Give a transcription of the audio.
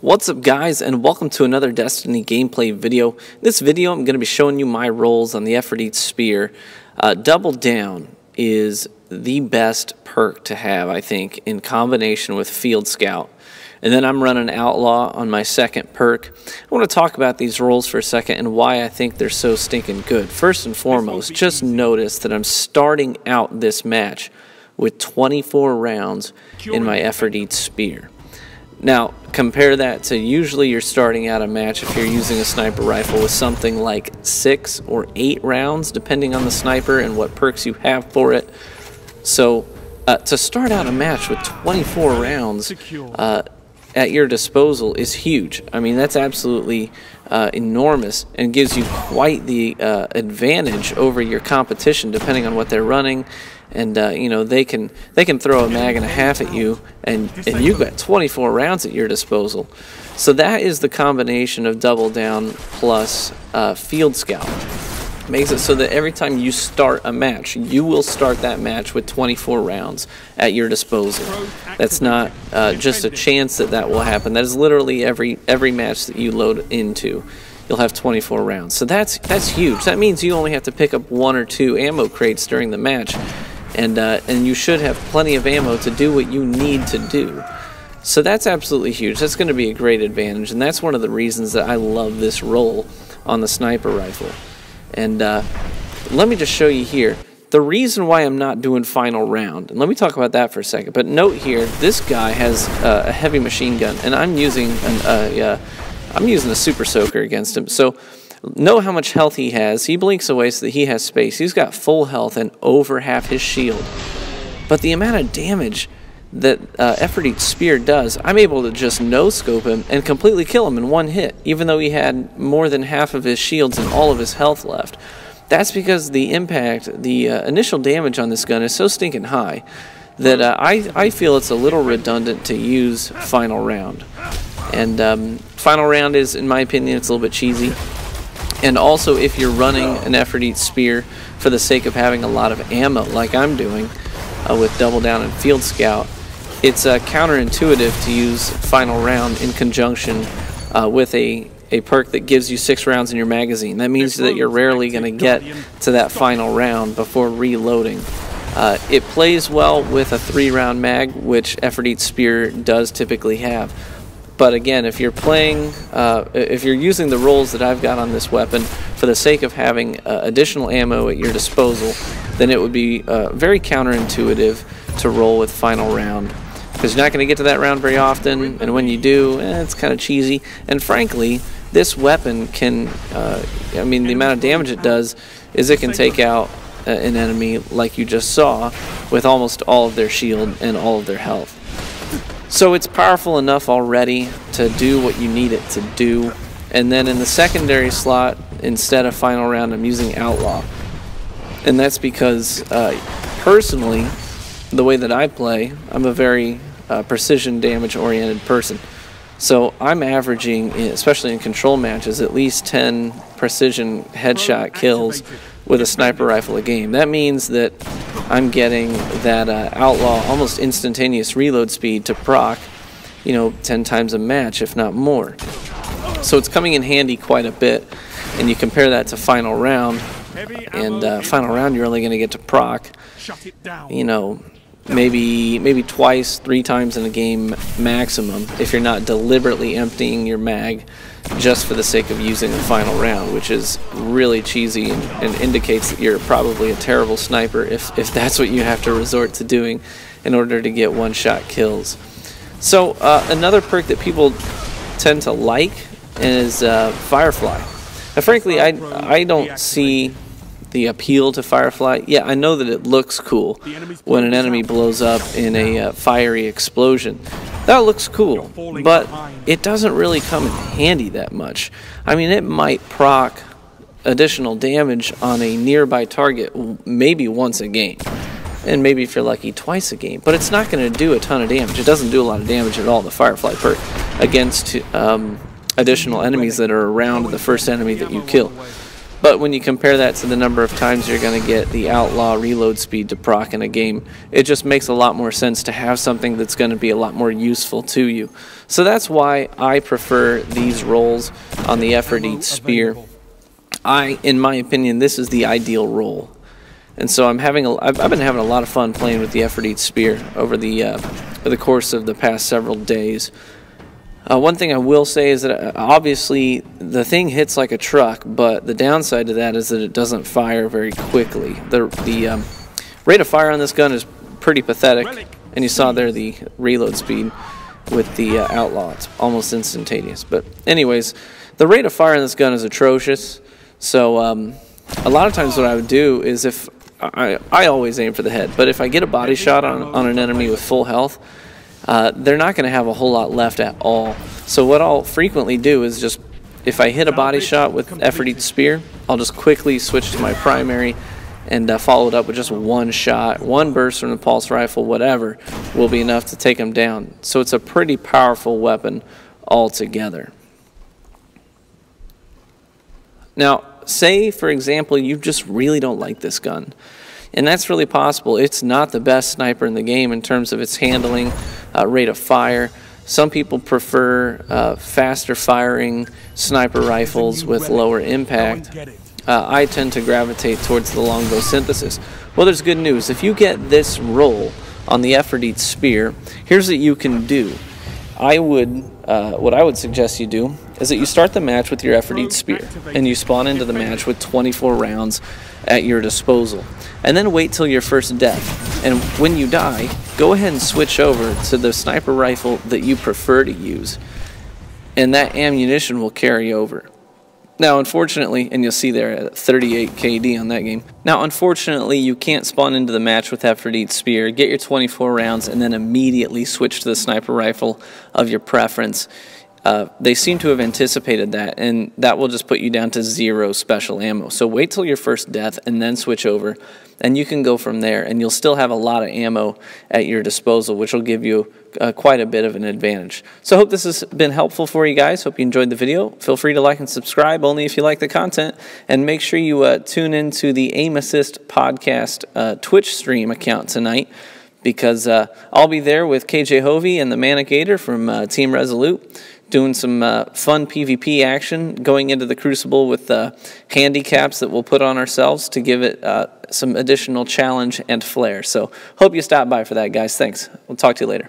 What's up guys, and welcome to another Destiny gameplay video. In this video I'm going to be showing you my rolls on the efrideet'sspear. Double Down is the best perk to have, I think, in combination with Field Scout. And then I'm running Outlaw on my second perk. I want to talk about these rolls for a second and why I think they're so stinking good. First and foremost, just notice that I'm starting out this match with 24 rounds in my efrideet'sspear. Now, compare that to usually you're starting out a match if you're using a sniper rifle with something like 6 or 8 rounds, depending on the sniper and what perks you have for it. So, to start out a match with 24 rounds at your disposal is huge. I mean, that's absolutely enormous and gives you quite the advantage over your competition, depending on what they're running. And you know, they can throw a mag and a half at you, and you've got 24 rounds at your disposal. So that is the combination of Double Down plus Field Scout. Makes it so that every time you start a match, you will start that match with 24 rounds at your disposal. That's not just a chance that that will happen. That is literally every match that you load into. You'll have 24 rounds. So that's huge. That means you only have to pick up 1 or 2 ammo crates during the match. And you should have plenty of ammo to do what you need to do. So that's absolutely huge. That's going to be a great advantage, and that's one of the reasons that I love this roll on the sniper rifle. And let me just show you here the reason why I'm not doing final round. And let me talk about that for a second. But note here, this guy has a heavy machine gun, and I'm using a super soaker against him. So know how much health he has. He blinks away so that he has space. He's got full health and over half his shield. But the amount of damage that efrideet'sspear does, I'm able to just no-scope him and completely kill him in one hit, even though he had more than half of his shields and all of his health left. That's because the impact, the initial damage on this gun is so stinking high that I feel it's a little redundant to use final round. And final round is, in my opinion, it's a little bit cheesy. And also, if you're running an efrideet'sspear for the sake of having a lot of ammo, like I'm doing with Double Down and Field Scout, it's counterintuitive to use final round in conjunction with a perk that gives you 6 rounds in your magazine. That means that you're rarely going to get to that final round before reloading. It plays well with a 3-round mag, which efrideet'sspear does typically have. But again, if you're playing, if you're using the rolls that I've got on this weapon for the sake of having additional ammo at your disposal, then it would be very counterintuitive to roll with final round. Because you're not going to get to that round very often, and when you do, it's kind of cheesy. And frankly, this weapon can, I mean, the amount of damage it does is it can take out an enemy, like you just saw, with almost all of their shield and all of their health. So it's powerful enough already to do what you need it to do. And then in the secondary slot, instead of final round, I'm using Outlaw. And that's because, personally, the way that I play, I'm a very precision damage oriented person. So I'm averaging, especially in control matches, at least 10 precision headshot kills with a sniper rifle a game. That means that I'm getting that Outlaw almost instantaneous reload speed to proc, you know, 10 times a match, if not more. So it's coming in handy quite a bit. And you compare that to final round, and final round you're only going to get to proc, you know, maybe twice, 3 times in a game maximum, if you're not deliberately emptying your mag just for the sake of using the final round, which is really cheesy and indicates that you're probably a terrible sniper if that's what you have to resort to doing in order to get one-shot kills. So another perk that people tend to like is Firefly. Now, frankly, I don't see the appeal to Firefly. Yeah, I know that it looks cool when an enemy blows up in a fiery explosion. That looks cool, but it doesn't really come in handy that much. I mean, it might proc additional damage on a nearby target maybe once a game, and maybe if you're lucky twice a game, but it's not going to do a ton of damage. It doesn't do a lot of damage at all, the Firefly perk, against additional enemies that are around the first enemy that you kill. But when you compare that to the number of times you're going to get the outlaw reload speed to proc in a game, it just makes a lot more sense to have something that's going to be a lot more useful to you. So that's why I prefer these rolls on the efrideet'sspear. In my opinion, this is the ideal roll. And so I've been having a lot of fun playing with the efrideet'sspear over the course of the past several days. One thing I will say is that obviously the thing hits like a truck, but the downside to that is that it doesn't fire very quickly. The rate of fire on this gun is pretty pathetic, and you saw there the reload speed with the outlaw. It's almost instantaneous. But anyways, the rate of fire on this gun is atrocious. So a lot of times what I would do is if I always aim for the head, but if I get a body shot on an enemy with full health, they're not going to have a whole lot left at all. So what I'll frequently do is just, if I hit a body shot with efrideet'sspear, I'll just quickly switch to my primary and follow it up with just one shot. One burst from the pulse rifle, whatever, will be enough to take them down. So it's a pretty powerful weapon altogether. Now, say, for example, you just really don't like this gun. And that's really possible. It's not the best sniper in the game in terms of its handling, rate of fire. Some people prefer faster firing sniper rifles with lower impact. I tend to gravitate towards the longbow synthesis. Well, there's good news. If you get this roll on the efrideet'sspear, here's what you can do. What I would suggest you do is that you start the match with your efrideet'sspear, and you spawn into the match with 24 rounds at your disposal. And then wait till your first death. And when you die, go ahead and switch over to the sniper rifle that you prefer to use. And that ammunition will carry over. Now, unfortunately, and you'll see there at 38 KD on that game. Now, unfortunately, you can't spawn into the match with efrideet'sspear, get your 24 rounds, and then immediately switch to the sniper rifle of your preference. They seem to have anticipated that, and that will just put you down to 0 special ammo. So wait till your first death and then switch over, and you can go from there, and you'll still have a lot of ammo at your disposal, which will give you quite a bit of an advantage. So I hope this has been helpful for you guys. Hope you enjoyed the video. Feel free to like and subscribe only if you like the content, and make sure you tune into the Aim Assist podcast Twitch stream account tonight, because I'll be there with KJ Hovey and the Manicator from Team Resolute, doing some fun PvP action, going into the Crucible with handicaps that we'll put on ourselves to give it some additional challenge and flair. So hope you stop by for that, guys. Thanks. We'll talk to you later.